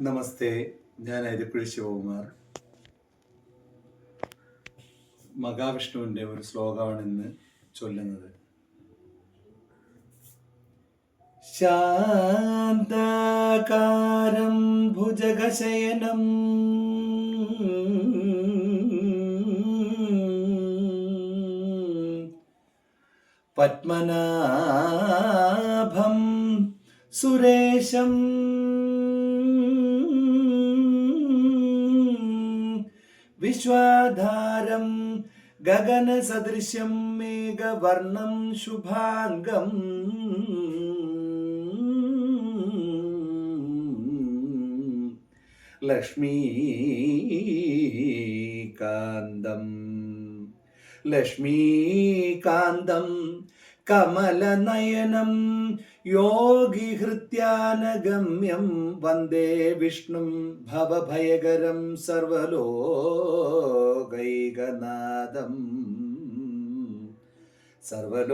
നമസ്തേ, ഞാൻ അരിക്കുഴി ശിവകുമാർ. മഹാവിഷ്ണുവിൻ്റെ ഒരു ശ്ലോകമാണ് ഇന്ന് ചൊല്ലുന്നത്. ശാന്താകാരം ഭുജഗശയനം പത്മനാഭം സുരേശം വിശ്വാധാരം ഗഗനസദൃശ്യം മേഘവർണം ശുഭാംഗം ലക്ഷ്മീകാന്തം കമലനയനം യോഗിഹൃത്യാനഗമ്യം വന്ദേ വിഷ്ണും ഭവഭയകരം സർവലോകൈകനാഥം സർവലോകൈകനാഥം.